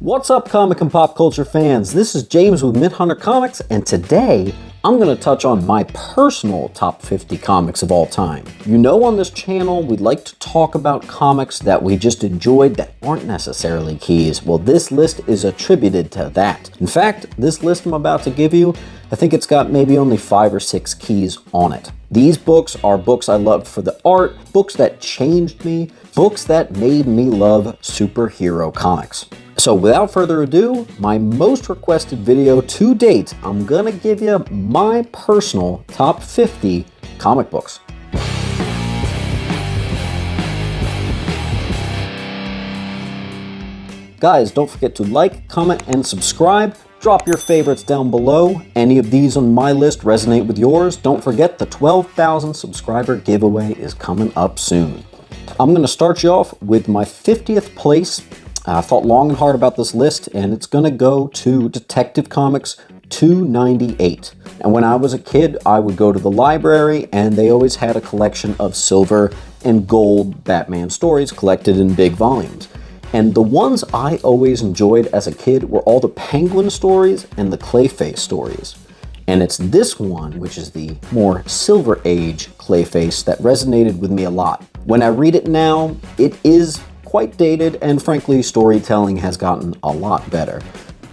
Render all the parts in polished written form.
What's up, comic and pop culture fans? This is James with Midhunter Comics, and today I'm going to touch on my personal top 50 comics of all time. You know, on this channel, we like to talk about comics that we just enjoyed that aren't necessarily keys. Well, this list is attributed to that. In fact, this list I'm about to give you, I think it's got maybe only 5 or 6 keys on it. These books are books I loved for the art, books that changed me, books that made me love superhero comics. So without further ado, my most requested video to date, I'm gonna give you my personal top 50 comic books. Guys, don't forget to like, comment, and subscribe. Drop your favorites down below. Any of these on my list resonate with yours? Don't forget the 12,000 subscriber giveaway is coming up soon. I'm gonna start you off with my 50th place. I thought long and hard about this list, and it's gonna go to Detective Comics 298. And when I was a kid, I would go to the library, and they always had a collection of silver and gold Batman stories collected in big volumes. And the ones I always enjoyed as a kid were all the Penguin stories and the Clayface stories. And it's this one, which is the more Silver Age Clayface, that resonated with me a lot. When I read it now, it is quite dated, and frankly, storytelling has gotten a lot better.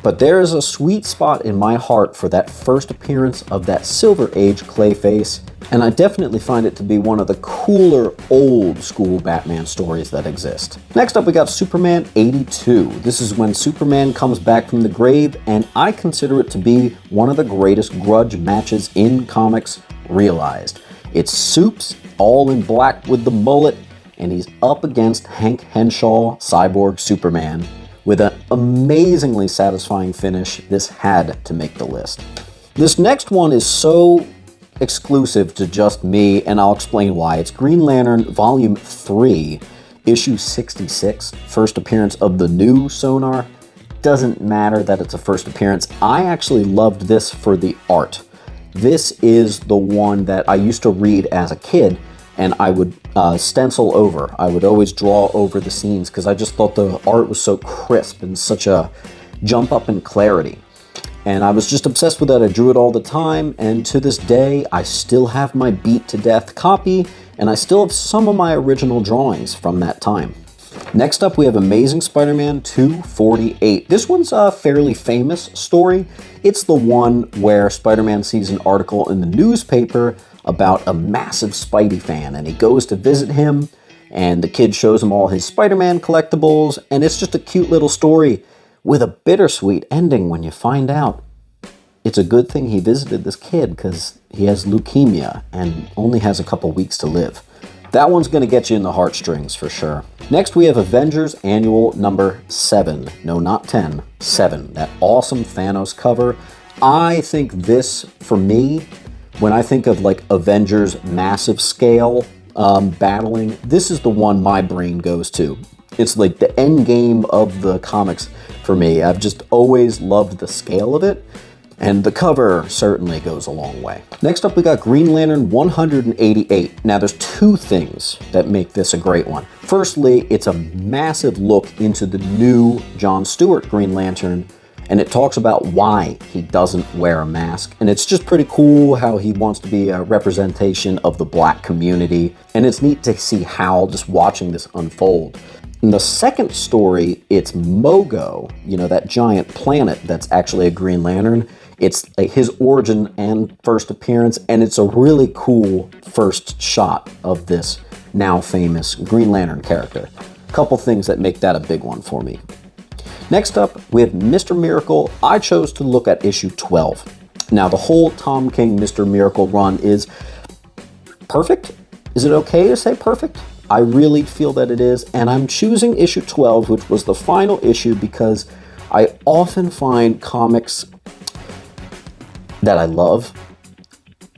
But there is a sweet spot in my heart for that first appearance of that Silver Age Clayface, and I definitely find it to be one of the cooler old school Batman stories that exist. Next up, we got Superman 82. This is when Superman comes back from the grave, and I consider it to be one of the greatest grudge matches in comics realized. It's Supes, all in black with the mullet, and he's up against Hank Henshaw, Cyborg Superman. With an amazingly satisfying finish, this had to make the list. This next one is so exclusive to just me, and I'll explain why. It's Green Lantern Volume 3, Issue 66, first appearance of the new Sonar. Doesn't matter that it's a first appearance. I actually loved this for the art. This is the one that I used to read as a kid, and I would stencil over. I would always draw over the scenes because I just thought the art was so crisp and such a jump up in clarity. And I was just obsessed with that. I drew it all the time, and to this day, I still have my beat to death copy, and I still have some of my original drawings from that time. Next up, we have Amazing Spider-Man 248. This one's a fairly famous story. It's the one where Spider-Man sees an article in the newspaper about a massive Spidey fan, and he goes to visit him, and the kid shows him all his Spider-Man collectibles, and it's just a cute little story with a bittersweet ending when you find out it's a good thing he visited this kid because he has leukemia and only has a couple weeks to live. That one's going to get you in the heartstrings for sure. Next, we have Avengers Annual number 7. No, not 10, 7. That awesome Thanos cover. I think this, for me, when I think of like Avengers massive scale battling, this is the one my brain goes to. It's like the end game of the comics for me. I've just always loved the scale of it, and the cover certainly goes a long way. Next up, we got Green Lantern 188. Now, there's 2 things that make this a great one. Firstly, it's a massive look into the new John Stewart Green Lantern, and it talks about why he doesn't wear a mask. And it's just pretty cool how he wants to be a representation of the black community. And it's neat to see Hal just watching this unfold. In the second story, it's Mogo, you know, that giant planet that's actually a Green Lantern. It's his origin and first appearance, and it's a really cool first shot of this now famous Green Lantern character. A couple things that make that a big one for me. Next up, we have Mr. Miracle. I chose to look at issue 12. Now, the whole Tom King Mr. Miracle run is perfect. Is it okay to say perfect? I really feel that it is, and I'm choosing issue 12, which was the final issue, because I often find comics that I love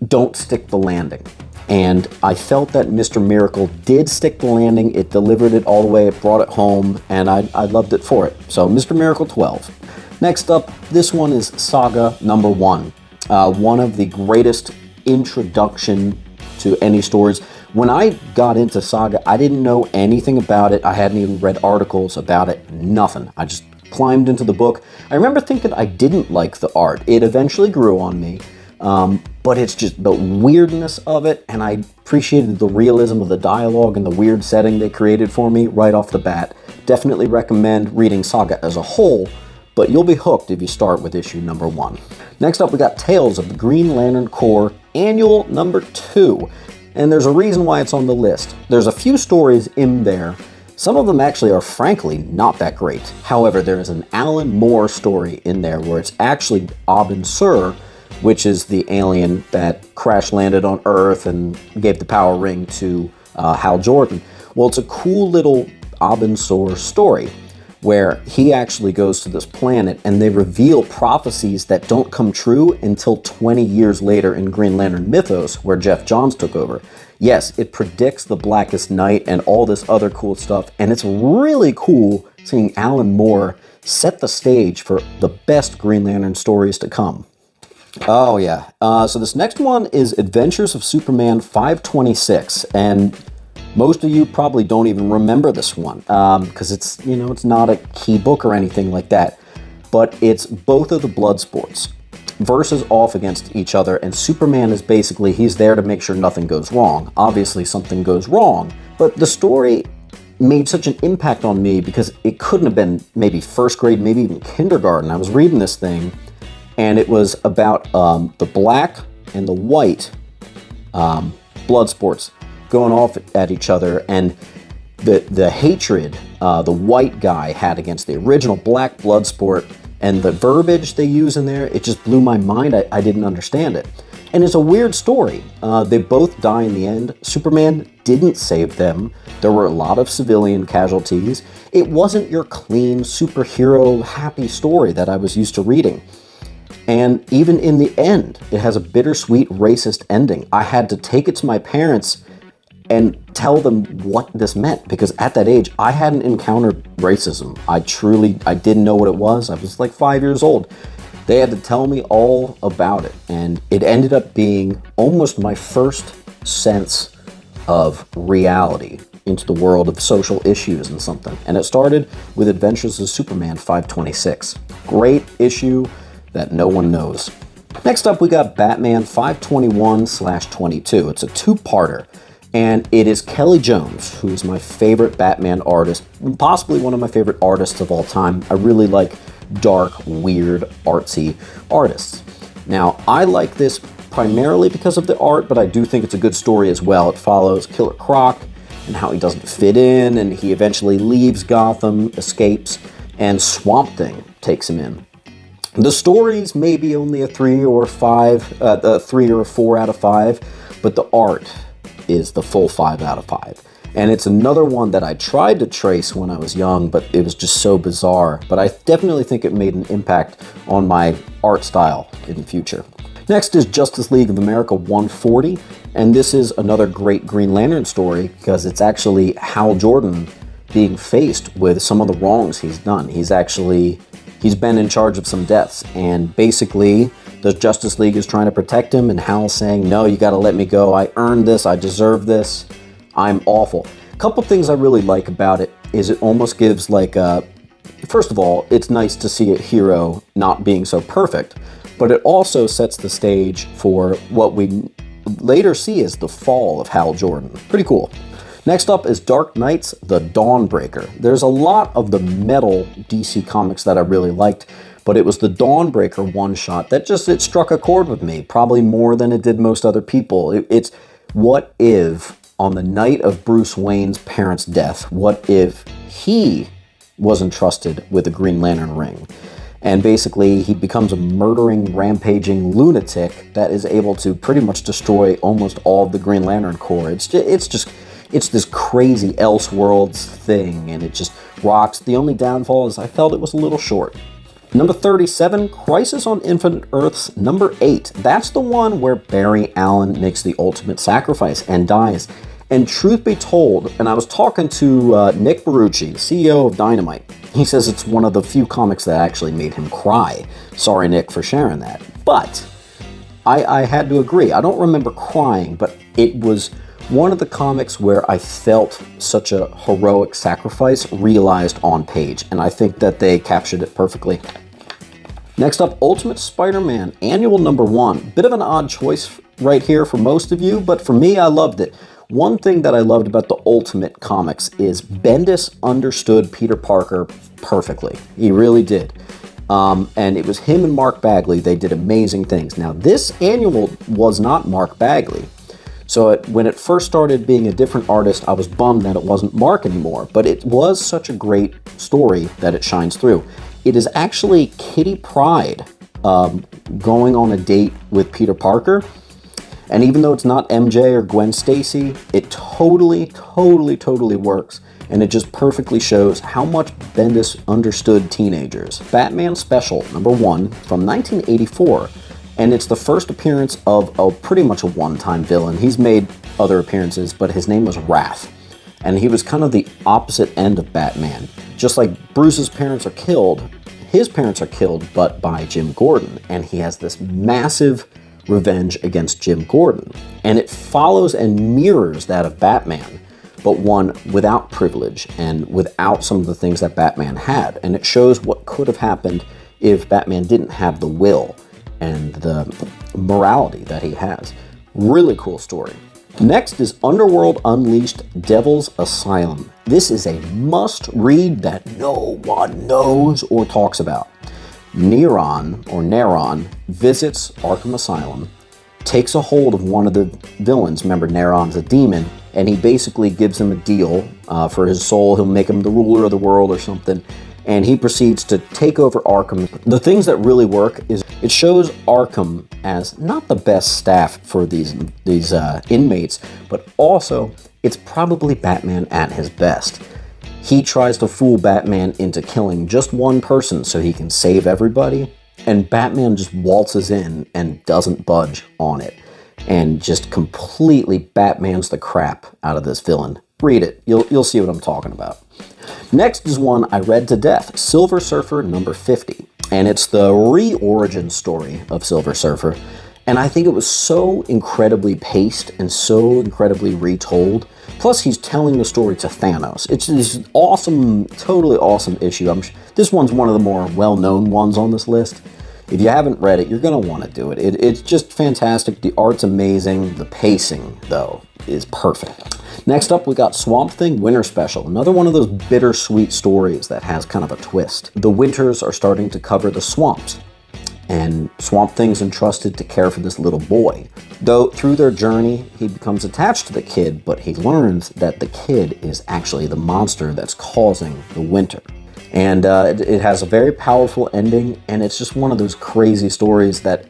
don't stick the landing. And I felt that Mr. Miracle did stick the landing. It delivered it all the way, it brought it home, and I loved it for it. So Mr. Miracle 12. Next up, this one is Saga number 1. One of the greatest introduction to any stories. When I got into Saga, I didn't know anything about it. I hadn't even read articles about it, nothing. I just climbed into the book, I remember thinking I didn't like the art. It eventually grew on me, but it's just the weirdness of it, and I appreciated the realism of the dialogue and the weird setting they created for me right off the bat. Definitely recommend reading Saga as a whole, but you'll be hooked if you start with issue number 1. Next up, we got Tales of the Green Lantern Corps Annual number 2. And there's a reason why it's on the list. There's a few stories in there. Some of them actually are frankly not that great. However, there is an Alan Moore story in there where it's actually Abin Sur, which is the alien that crash landed on Earth and gave the power ring to Hal Jordan. Well, it's a cool little Abin Sur story where he actually goes to this planet and they reveal prophecies that don't come true until 20 years later in Green Lantern mythos, where Jeff Johns took over. Yes, it predicts the Blackest Night and all this other cool stuff, and it's really cool seeing Alan Moore set the stage for the best Green Lantern stories to come. Oh yeah, so this next one is Adventures of Superman 526, and most of you probably don't even remember this one because it's, you know, it's not a key book or anything like that, but it's both of the Bloodsports versus off against each other, and Superman is basically, he's there to make sure nothing goes wrong. Obviously something goes wrong, but the story made such an impact on me because it couldn't have been maybe first grade, maybe even kindergarten. I was reading this thing and it was about the black and the white Bloodsports going off at each other, and the hatred the white guy had against the original black Bloodsport, and the verbiage they use in there, it just blew my mind. I didn't understand it. And it's a weird story. They both die in the end. Superman didn't save them. There were a lot of civilian casualties. It wasn't your clean superhero happy story that I was used to reading. And even in the end, it has a bittersweet racist ending. I had to take it to my parents and tell them what this meant, because at that age, I hadn't encountered racism. I didn't know what it was. I was like 5 years old. They had to tell me all about it, and it ended up being almost my first sense of reality into the world of social issues and something. And it started with Adventures of Superman 526. Great issue that no one knows. Next up, we got Batman 521/22. It's a two-parter. And it is Kelly Jones, who is my favorite Batman artist, possibly one of my favorite artists of all time. I really like dark, weird, artsy artists. Now, I like this primarily because of the art, but I do think it's a good story as well. It follows Killer Croc and how he doesn't fit in, and he eventually leaves Gotham, escapes, and Swamp Thing takes him in. The story's maybe only a 3 or 4 out of 5, but the art is the full 5 out of 5. And it's another one that I tried to trace when I was young, but it was just so bizarre. But I definitely think it made an impact on my art style in the future. Next is Justice League of America 140, and this is another great Green Lantern story because it's actually Hal Jordan being faced with some of the wrongs he's done. He's been in charge of some deaths, and basically the Justice League is trying to protect him, and Hal's saying, no, you gotta let me go. I earned this, I deserve this, I'm awful. A couple things I really like about it is it almost gives like first of all, it's nice to see a hero not being so perfect, but it also sets the stage for what we later see as the fall of Hal Jordan. Pretty cool. Next up is Dark Knight's The Dawnbreaker. There's a lot of the metal DC comics that I really liked, but it was the Dawnbreaker one-shot that it struck a chord with me, probably more than it did most other people. It's what if on the night of Bruce Wayne's parents' death, what if he was entrusted with a Green Lantern ring? And basically he becomes a murdering, rampaging lunatic that is able to pretty much destroy almost all of the Green Lantern Corps. It's this crazy Elseworlds thing, and it just rocks. The only downfall is I felt it was a little short. Number 37, Crisis on Infinite Earths, number 8. That's the one where Barry Allen makes the ultimate sacrifice and dies. And truth be told, and I was talking to Nick Barucci, CEO of Dynamite. He says it's one of the few comics that actually made him cry. Sorry, Nick, for sharing that. But I had to agree. I don't remember crying, but it was one of the comics where I felt such a heroic sacrifice realized on page, and I think that they captured it perfectly. Next up, Ultimate Spider-Man, Annual number 1. Bit of an odd choice right here for most of you, but for me, I loved it. One thing that I loved about the Ultimate comics is Bendis understood Peter Parker perfectly. He really did. And it was him and Mark Bagley. They did amazing things. Now, this annual was not Mark Bagley. So when it first started being a different artist, I was bummed that it wasn't Mark anymore. But it was such a great story that it shines through. It is actually Kitty Pryde going on a date with Peter Parker. And even though it's not MJ or Gwen Stacy, it totally works. And it just perfectly shows how much Bendis understood teenagers. Batman Special number 1 from 1984. And it's the first appearance of pretty much a one-time villain. He's made other appearances, but his name was Wrath. And he was kind of the opposite end of Batman. Just like Bruce's parents are killed, his parents are killed, but by Jim Gordon. And he has this massive revenge against Jim Gordon. And it follows and mirrors that of Batman, but one without privilege and without some of the things that Batman had. And it shows what could have happened if Batman didn't have the will and the morality that he has. Really cool story. Next is Underworld Unleashed Devil's Asylum. This is a must-read that no one knows or talks about. Neron visits Arkham Asylum, takes a hold of one of the villains. Remember, Neron's a demon, and he basically gives him a deal for his soul. He'll make him the ruler of the world or something, and he proceeds to take over Arkham. The things that really work is it shows Arkham as not the best staff for these inmates, but also it's probably Batman at his best. He tries to fool Batman into killing just one person so he can save everybody, and Batman just waltzes in and doesn't budge on it, and just completely Batmans the crap out of this villain. Read it, you'll see what I'm talking about. Next is one I read to death, Silver Surfer number 50, and it's the re-origin story of Silver Surfer, and I think it was so incredibly paced and so incredibly retold. Plus, he's telling the story to Thanos. It's this awesome, totally awesome issue. This one's one of the more well-known ones on this list. If you haven't read it, you're going to want to do it. It's just fantastic. The art's amazing. The pacing, though, is perfect. Next up, we got Swamp Thing Winter Special. Another one of those bittersweet stories that has kind of a twist. The winters are starting to cover the swamps, and Swamp Thing's entrusted to care for this little boy. Though through their journey, he becomes attached to the kid, but he learns that the kid is actually the monster that's causing the winter. And it has a very powerful ending, and it's just one of those crazy stories that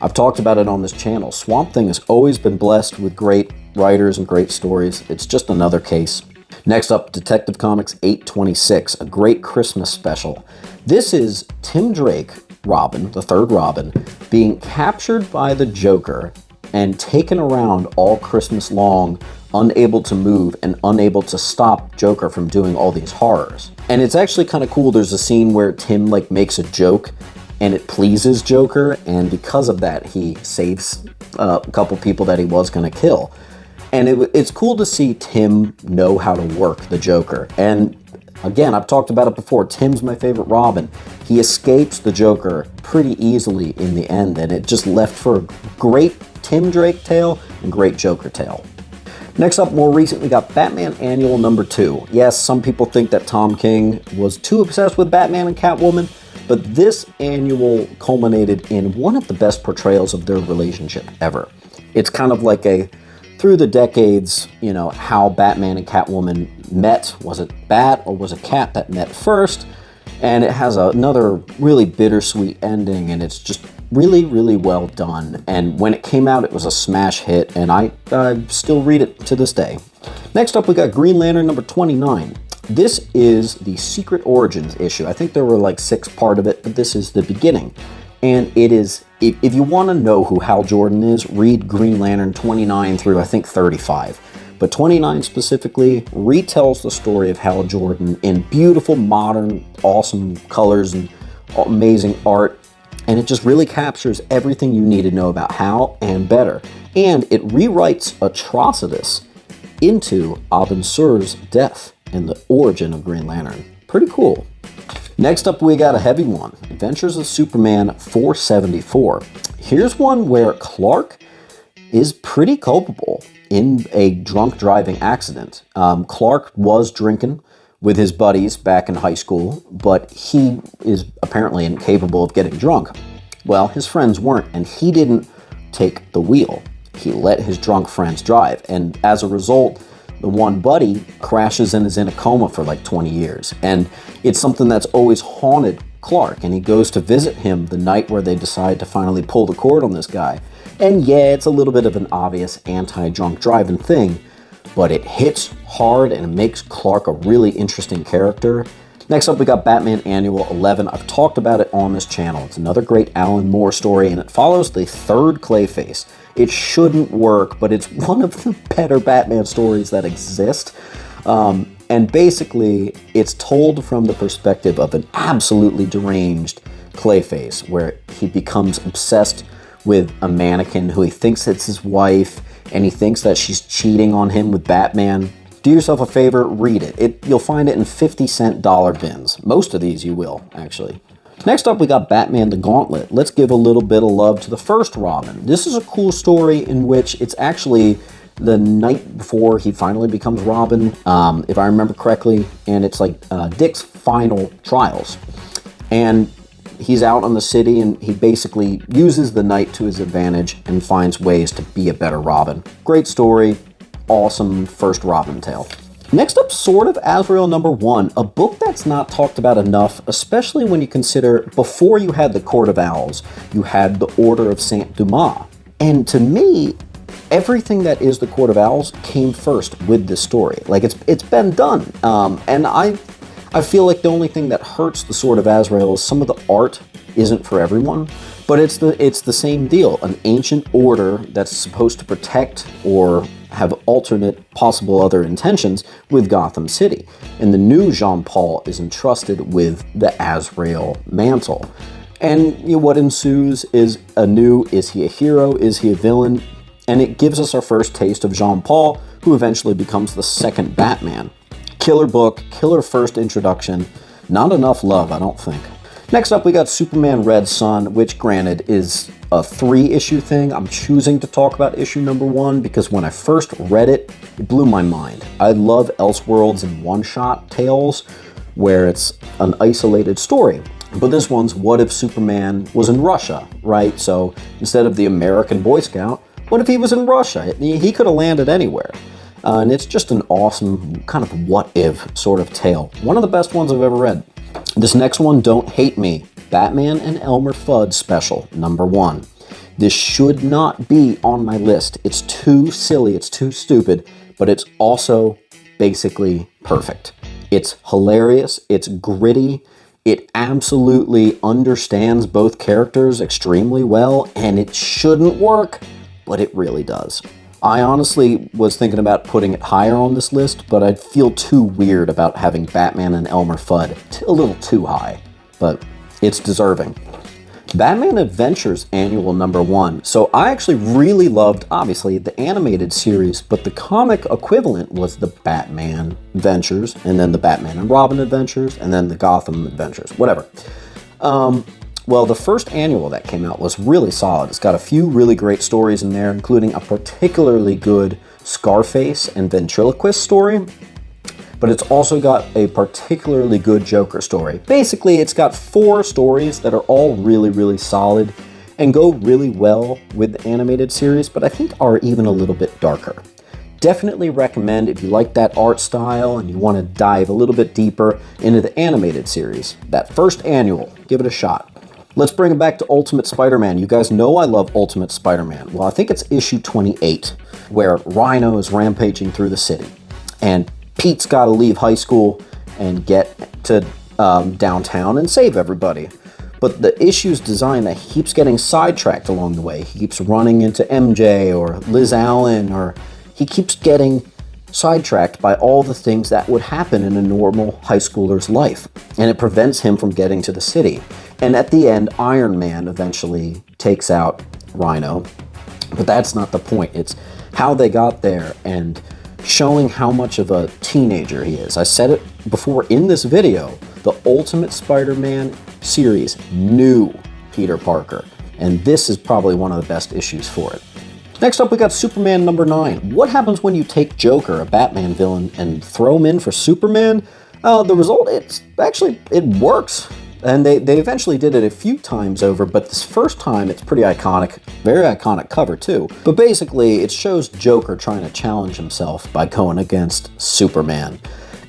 I've talked about it on this channel. Swamp Thing has always been blessed with great writers and great stories. It's just another case. Next up, Detective Comics 826, a great Christmas special. This is Tim Drake, Robin, the third Robin, being captured by the Joker and taken around all Christmas long, unable to move and unable to stop Joker from doing all these horrors. And it's actually kind of cool. There's a scene where Tim makes a joke and it pleases Joker, and because of that he saves a couple people that he was going to kill. And it's cool to see Tim know how to work the Joker. And again, I've talked about it before, Tim's my favorite Robin. He escapes the Joker pretty easily in the end, and it just left for a great Tim Drake tale and great Joker tale. Next up, more recent, we got Batman Annual number 2. Yes, some people think that Tom King was too obsessed with Batman and Catwoman, but this annual culminated in one of the best portrayals of their relationship ever. It's kind of like through the decades, how Batman and Catwoman met. Was it Bat or was it Cat that met first? And it has another really bittersweet ending, and it's just really, really well done. And when it came out, it was a smash hit, and I still read it to this day. Next up, we got Green Lantern number 29. This is the Secret Origins issue. I think there were like 6 parts of it, but this is the beginning. And it is, if you want to know who Hal Jordan is, read Green Lantern 29 through, I think, 35. But 29 specifically retells the story of Hal Jordan in beautiful, modern, awesome colors and amazing art. And it just really captures everything you need to know about Hal and better. And it rewrites Atrocitus into Abin Sur's death and the origin of Green Lantern. Pretty cool. Next up, we got a heavy one, Adventures of Superman 474. Here's one where Clark is pretty culpable in a drunk driving accident. Clark was drinking with his buddies back in high school, but he is apparently incapable of getting drunk. Well, his friends weren't, and he didn't take the wheel. He let his drunk friends drive, and as a result, the one buddy crashes and is in a coma for like 20 years. And it's something that's always haunted Clark, and he goes to visit him the night where they decide to finally pull the cord on this guy. And yeah, it's a little bit of an obvious anti-drunk driving thing, but it hits hard and it makes Clark a really interesting character. Next up, we got Batman Annual 11. I've talked about it on this channel. It's another great Alan Moore story, and it follows the third Clayface. It shouldn't work, but it's one of the better Batman stories that exist. And basically, it's told from the perspective of an absolutely deranged Clayface, where he becomes obsessed with a mannequin who he thinks it's his wife, and he thinks that she's cheating on him with Batman. Do yourself a favor, read it. You'll find it in 50-cent dollar bins. Most of these you will, actually. Next up, we got Batman the Gauntlet. Let's give a little bit of love to the first Robin. This is a cool story in which it's actually the night before he finally becomes Robin, if I remember correctly, and it's like Dick's final trials. And he's out on the city, and he basically uses the night to his advantage and finds ways to be a better Robin. Great story, awesome first Robin tale. Next up, Sword of Azrael #1, a book that's not talked about enough, especially when you consider before you had the Court of Owls, you had the Order of Saint Dumas. And to me, everything that is the Court of Owls came first with this story. Like, it's been done. And I feel like the only thing that hurts the Sword of Azrael is some of the art isn't for everyone, but it's the same deal. An ancient order that's supposed to protect or have alternate possible other intentions with Gotham City. And the new Jean-Paul is entrusted with the Azrael mantle. And you know, what ensues is is he a hero? Is he a villain? And it gives us our first taste of Jean-Paul, who eventually becomes the second Batman. Killer book, killer first introduction. Not enough love, I don't think. Next up, we got Superman Red Son, which granted is a 3-issue thing. I'm choosing to talk about issue #1 because when I first read it, it blew my mind. I love Elseworlds and one-shot tales where it's an isolated story. But this one's, what if Superman was in Russia, right? So instead of the American Boy Scout, what if he was in Russia? He could have landed anywhere. And it's just an awesome kind of what-if sort of tale. One of the best ones I've ever read. This next one, Don't Hate Me, Batman and Elmer Fudd special, #1. This should not be on my list. It's too silly, it's too stupid, but it's also basically perfect. It's hilarious, it's gritty, it absolutely understands both characters extremely well, and it shouldn't work, but it really does. I honestly was thinking about putting it higher on this list, but I'd feel too weird about having Batman and Elmer Fudd a little too high, but it's deserving. Batman Adventures Annual #1. So I actually really loved, obviously, the animated series, but the comic equivalent was the Batman Adventures, and then the Batman and Robin Adventures, and then the Gotham Adventures, whatever. Well, the first annual that came out was really solid. It's got a few really great stories in there, including a particularly good Scarface and ventriloquist story, but it's also got a particularly good Joker story. Basically, it's got 4 stories that are all really, really solid and go really well with the animated series, but I think are even a little bit darker. Definitely recommend if you like that art style and you want to dive a little bit deeper into the animated series. That first annual, give it a shot. Let's bring it back to Ultimate Spider-Man. You guys know I love Ultimate Spider-Man. Well, I think it's issue 28, where Rhino is rampaging through the city. And Pete's got to leave high school and get to downtown and save everybody. But the issue's designed that he keeps getting sidetracked along the way. He keeps running into MJ or Liz Allen, or he keeps getting sidetracked by all the things that would happen in a normal high schooler's life. And it prevents him from getting to the city. And at the end, Iron Man eventually takes out Rhino. But that's not the point. It's how they got there and showing how much of a teenager he is. I said it before in this video, the Ultimate Spider-Man series knew Peter Parker, and this is probably one of the best issues for it. Next up, we got Superman number 9. What happens when you take Joker, a Batman villain, and throw him in for Superman? The result, it works. And they eventually did it a few times over, but this first time it's pretty iconic, very iconic cover too. But basically it shows Joker trying to challenge himself by going against Superman.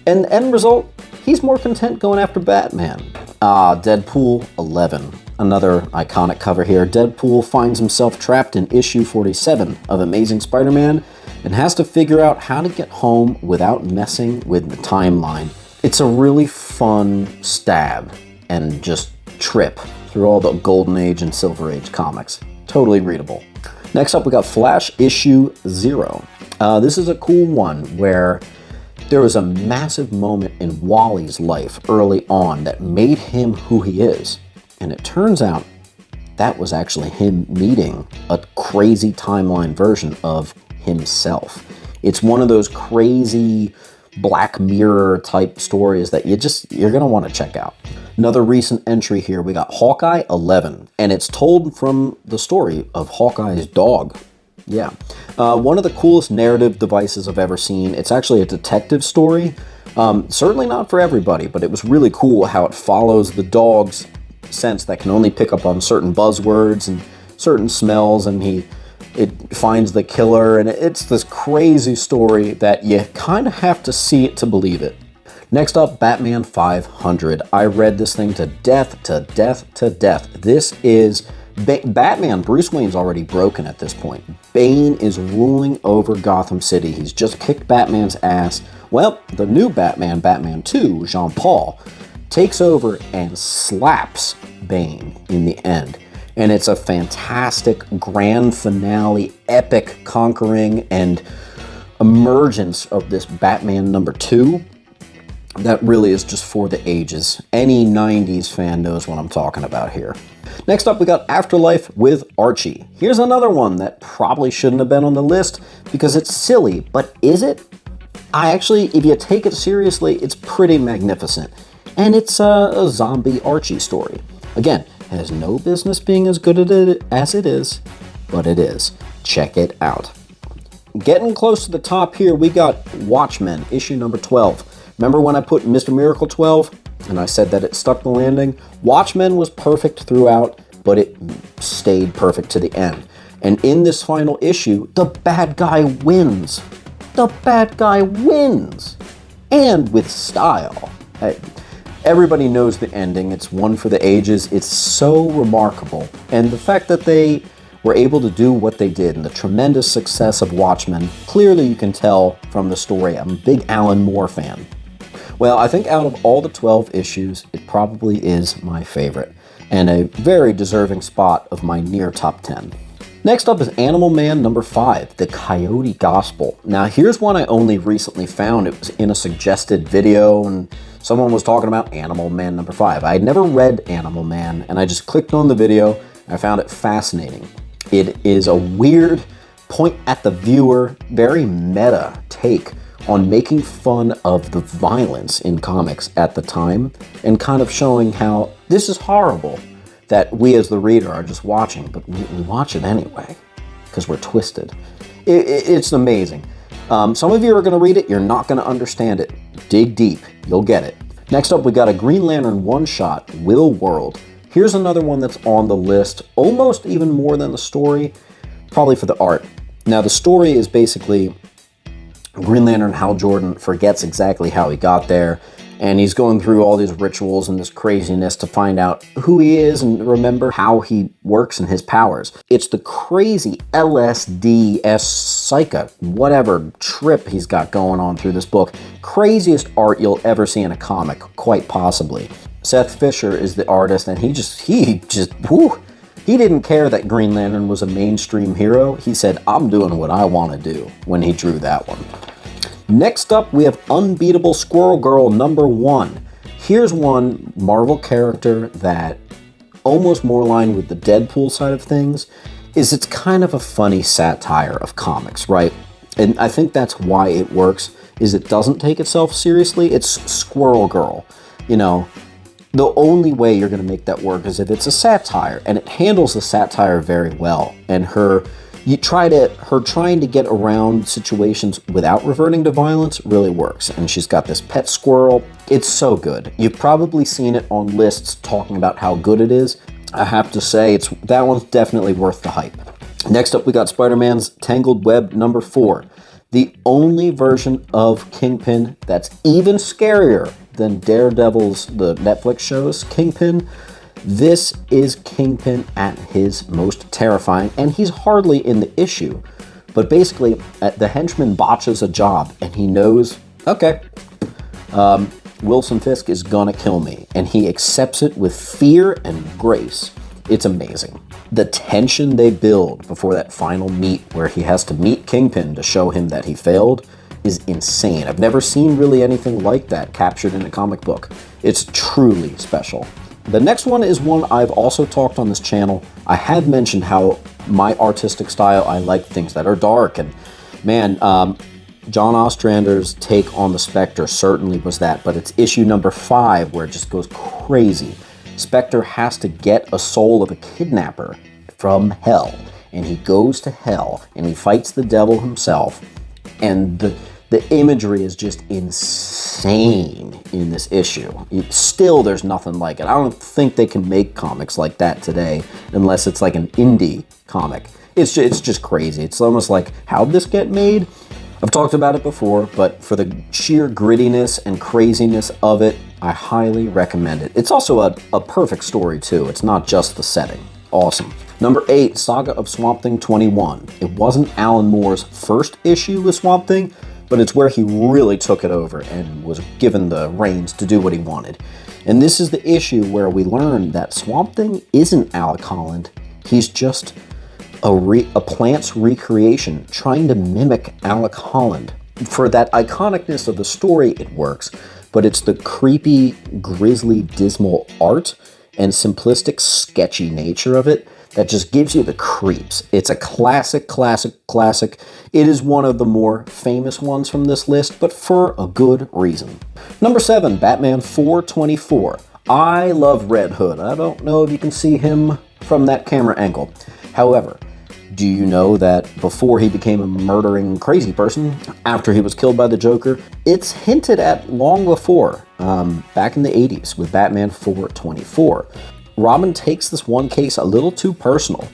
And the end result, he's more content going after Batman. Deadpool 11. Another iconic cover here. Deadpool finds himself trapped in issue 47 of Amazing Spider-Man and has to figure out how to get home without messing with the timeline. It's a really fun stab and just trip through all the Golden Age and Silver Age comics. Totally readable. Next up, we got Flash issue 0. This is a cool one where there was a massive moment in Wally's life early on that made him who he is. And it turns out that was actually him meeting a crazy timeline version of himself. It's one of those crazy Black Mirror type stories that you're gonna want to check out. Another recent entry here, we got Hawkeye 11, and it's told from the story of Hawkeye's dog. Yeah, one of the coolest narrative devices I've ever seen. It's actually a detective story. Certainly not for everybody, but it was really cool how it follows the dog's sense that can only pick up on certain buzzwords and certain smells, and it finds the killer, and it's this crazy story that you kind of have to see it to believe it. Next up, Batman 500. I read this thing to death, to death, to death. This is Batman. Bruce Wayne's already broken at this point. Bane is ruling over Gotham City. He's just kicked Batman's ass. Well, the new Batman, Batman 2, Jean-Paul, takes over and slaps Bane in the end. And it's a fantastic grand finale, epic conquering and emergence of this Batman number 2 that really is just for the ages. Any 90s fan knows what I'm talking about here. Next up, we got Afterlife with Archie. Here's another one that probably shouldn't have been on the list because it's silly, but is it? If you take it seriously, it's pretty magnificent. And it's a zombie Archie story. Again, has no business being as good as it is, but it is. Check it out. Getting close to the top here, we got Watchmen, issue number 12. Remember when I put Mr. Miracle 12 and I said that it stuck the landing? Watchmen was perfect throughout, but it stayed perfect to the end. And in this final issue, the bad guy wins. The bad guy wins. And with style. Everybody knows the ending. It's one for the ages. It's so remarkable. And the fact that they were able to do what they did and the tremendous success of Watchmen, clearly you can tell from the story. I'm a big Alan Moore fan. Well, I think out of all the 12 issues, it probably is my favorite, and a very deserving spot of my near top 10. Next up is Animal Man number 5, The Coyote Gospel. Now here's one I only recently found. It was in a suggested video, and someone was talking about Animal Man number 5. I had never read Animal Man, and I just clicked on the video, and I found it fascinating. It is a weird, point at the viewer, very meta take on making fun of the violence in comics at the time and kind of showing how this is horrible that we as the reader are just watching, but we watch it anyway because we're twisted. It's amazing. Some of you are going to read it, you're not going to understand it. Dig deep, you'll get it. Next up, we got a Green Lantern one-shot, Will World. Here's another one that's on the list, almost even more than the story, probably for the art. Now the story is basically Green Lantern Hal Jordan forgets exactly how he got there, and he's going through all these rituals and this craziness to find out who he is and remember how he works and his powers. It's the crazy LSD, SAGA, whatever trip he's got going on through this book. Craziest art you'll ever see in a comic, quite possibly. Seth Fisher is the artist, and he didn't care that Green Lantern was a mainstream hero. He said, I'm doing what I want to do when he drew that one. Next up, we have Unbeatable Squirrel Girl number 1. Here's one Marvel character that, almost more aligned with the Deadpool side of things, is it's kind of a funny satire of comics, right? And I think that's why it works, is it doesn't take itself seriously. It's Squirrel Girl. You know, the only way you're going to make that work is if it's a satire, and it handles the satire very well. And her trying to get around situations without reverting to violence really works. And she's got this pet squirrel. It's so good. You've probably seen it on lists talking about how good it is. I have to say, that one's definitely worth the hype. Next up, we got Spider-Man's Tangled Web number 4. The only version of Kingpin that's even scarier than Daredevil's, the Netflix show's Kingpin. This is Kingpin at his most terrifying, and he's hardly in the issue. But basically, the henchman botches a job, and he knows, okay, Wilson Fisk is gonna kill me, and he accepts it with fear and grace. It's amazing. The tension they build before that final meet where he has to meet Kingpin to show him that he failed is insane. I've never seen really anything like that captured in a comic book. It's truly special. The next one is one I've also talked on this channel. I have mentioned how my artistic style, I like things that are dark, and man, John Ostrander's take on the Spectre certainly was that, but it's issue number 5 where it just goes crazy. Spectre has to get a soul of a kidnapper from hell, and he goes to hell, and he fights the devil himself, and the imagery is just insane in this issue. Still, there's nothing like it. I don't think they can make comics like that today, unless it's like an indie comic. It's just crazy. It's almost like, how'd this get made? I've talked about it before, but for the sheer grittiness and craziness of it, I highly recommend it. It's also a perfect story, too. It's not just the setting. Awesome. Number 8, Saga of Swamp Thing 21. It wasn't Alan Moore's first issue with Swamp Thing, but it's where he really took it over and was given the reins to do what he wanted. And this is the issue where we learn that Swamp Thing isn't Alec Holland. He's just a plant's recreation, trying to mimic Alec Holland. For that iconicness of the story, it works, but it's the creepy, grisly, dismal art and simplistic, sketchy nature of it that just gives you the creeps. It's a classic. It is one of the more famous ones from this list, but for a good reason. Number 7, Batman 424. I love Red Hood. I don't know if you can see him from that camera angle. However, do you know that before he became a murdering crazy person, after he was killed by the Joker, it's hinted at long before, back in the 80s with Batman 424. Robin takes this one case a little too personal,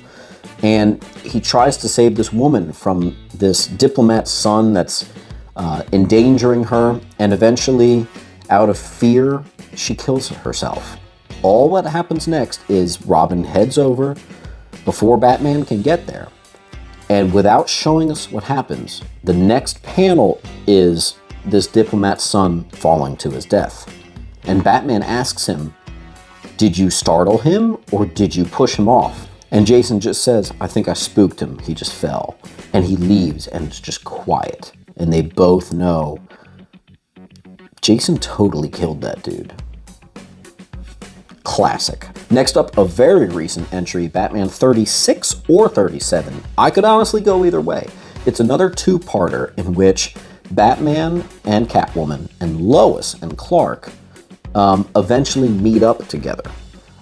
and he tries to save this woman from this diplomat's son that's endangering her, and eventually, out of fear, she kills herself. All what happens next is Robin heads over before Batman can get there, and without showing us what happens, the next panel is this diplomat's son falling to his death. And Batman asks him, did you startle him or did you push him off? And Jason just says, I think I spooked him, he just fell. And he leaves and it's just quiet. And they both know Jason totally killed that dude. Classic. Next up, a very recent entry, Batman 36 or 37. I could honestly go either way. It's another two-parter in which Batman and Catwoman and Lois and Clark eventually meet up together.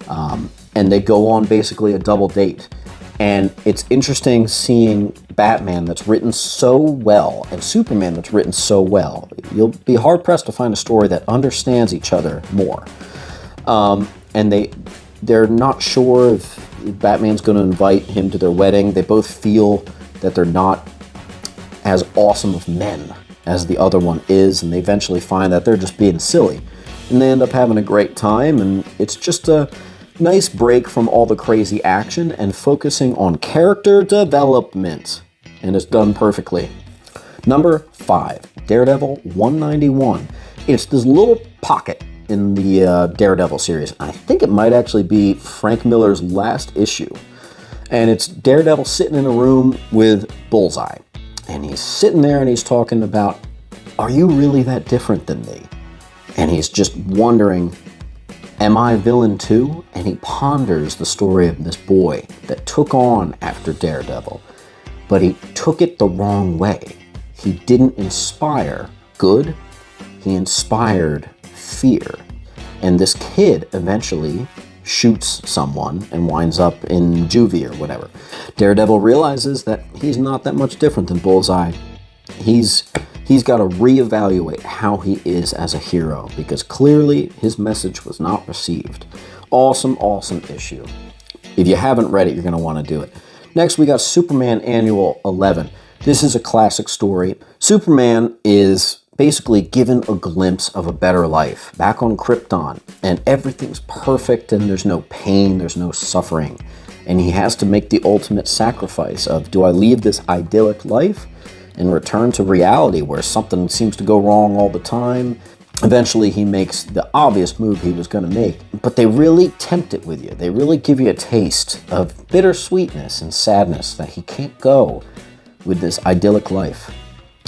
And they go on basically a double date. And it's interesting seeing Batman that's written so well and Superman that's written so well. You'll be hard-pressed to find a story that understands each other more. And they're not sure if Batman's going to invite him to their wedding. They both feel that they're not as awesome of men as the other one is, and they eventually find that they're just being silly. And they end up having a great time, and it's just a nice break from all the crazy action and focusing on character development. And it's done perfectly. Number 5, Daredevil 191. It's this little pocket in the Daredevil series. I think it might actually be Frank Miller's last issue. And it's Daredevil sitting in a room with Bullseye. And he's sitting there and he's talking about, are you really that different than me? And he's just wondering, am I a villain too? And he ponders the story of this boy that took on after Daredevil, but he took it the wrong way. He didn't inspire good, he inspired fear. And this kid eventually shoots someone and winds up in juvie or whatever. Daredevil realizes that he's not that much different than Bullseye. He's got to reevaluate how he is as a hero, because clearly his message was not received. Awesome, awesome issue. If you haven't read it, you're going to want to do it. Next, we got Superman Annual 11. This is a classic story. Superman is basically given a glimpse of a better life back on Krypton, and everything's perfect and there's no pain, there's no suffering. And he has to make the ultimate sacrifice of, do I leave this idyllic life and return to reality where something seems to go wrong all the time? Eventually he makes the obvious move he was going to make, but they really tempt it with you. They really give you a taste of bittersweetness and sadness that he can't go with this idyllic life.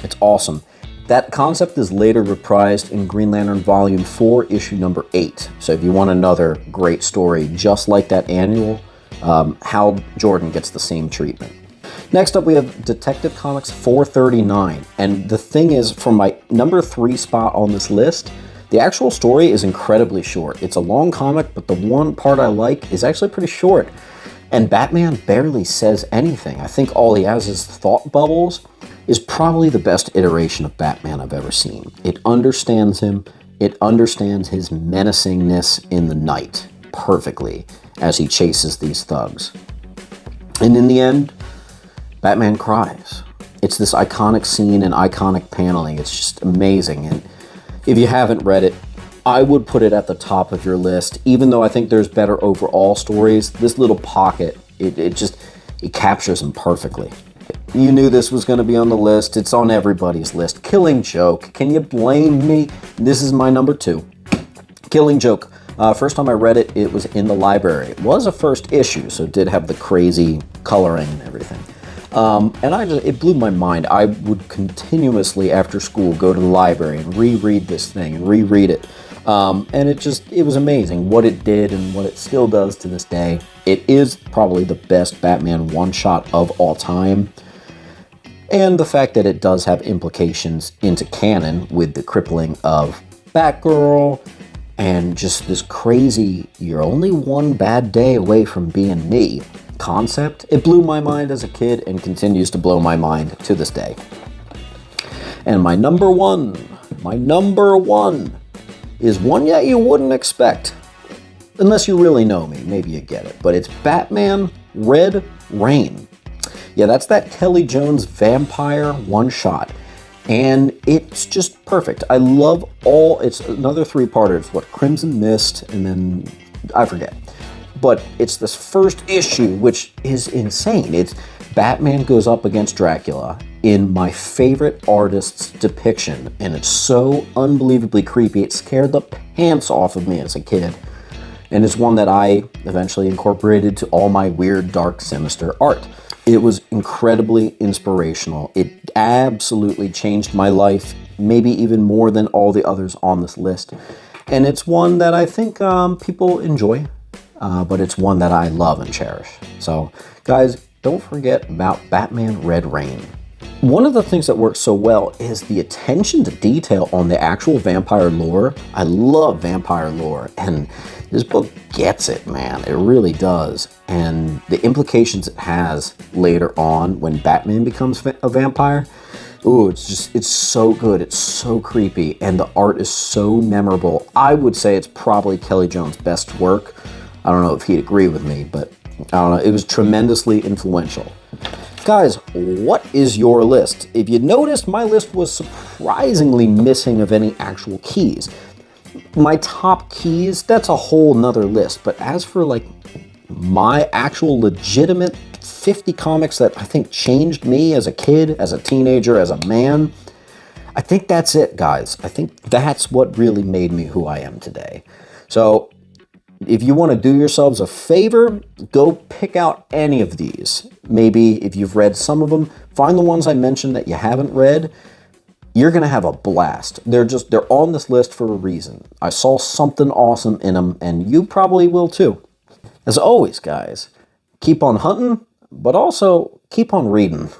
It's awesome. That concept is later reprised in Green Lantern Volume 4, issue number 8. So if you want another great story just like that annual, Hal Jordan gets the same treatment. Next up, we have Detective Comics 439. And the thing is, for my number 3 spot on this list, the actual story is incredibly short. It's a long comic, but the one part I like is actually pretty short. And Batman barely says anything. I think all he has is thought bubbles. Is probably the best iteration of Batman I've ever seen. It understands him. It understands his menacingness in the night perfectly as he chases these thugs. And in the end, Batman cries. It's this iconic scene and iconic paneling. It's just amazing. And if you haven't read it, I would put it at the top of your list. Even though I think there's better overall stories, this little pocket, it captures them perfectly. You knew this was going to be on the list. It's on everybody's list. Killing Joke. Can you blame me? This is my number 2. Killing Joke. First time I read it, it was in the library. It was a first issue, so it did have the crazy coloring and everything. And it blew my mind. I would continuously, after school, go to the library and reread this thing and reread it. And it was amazing what it did and what it still does to this day. It is probably the best Batman one-shot of all time. And the fact that it does have implications into canon with the crippling of Batgirl and just this crazy, you're only one bad day away from being me concept. It blew my mind as a kid and continues to blow my mind to this day. And my number one is one that you wouldn't expect. Unless you really know me, maybe you get it. But it's Batman Red Rain. Yeah, that's that Kelly Jones vampire one-shot. And it's just perfect. I love it's another 3-parter. It's Crimson Mist, and then I forget. But it's this first issue, which is insane. It's Batman goes up against Dracula in my favorite artist's depiction, and it's so unbelievably creepy. It scared the pants off of me as a kid. And it's one that I eventually incorporated to all my weird, dark, sinister art. It was incredibly inspirational. It absolutely changed my life, maybe even more than all the others on this list. And it's one that I think people enjoy, but it's one that I love and cherish. So, guys, don't forget about Batman Red Rain. One of the things that works so well is the attention to detail on the actual vampire lore. I love vampire lore, and this book gets it, man. It really does. And the implications it has later on when Batman becomes a vampire, ooh, it's so good. It's so creepy, and the art is so memorable. I would say it's probably Kelly Jones' best work. I don't know if he'd agree with me, but I don't know. It was tremendously influential. Guys, what is your list? If you noticed, my list was surprisingly missing of any actual keys. My top keys, that's a whole nother list. But as for like my actual legitimate 50 comics that I think changed me as a kid, as a teenager, as a man, I think that's it, guys. I think that's what really made me who I am today. So if you want to do yourselves a favor, go pick out any of these. Maybe if you've read some of them, find the ones I mentioned that you haven't read. You're going to have a blast. They're on this list for a reason. I saw something awesome in them, and you probably will too. As always, guys, keep on hunting, but also keep on reading.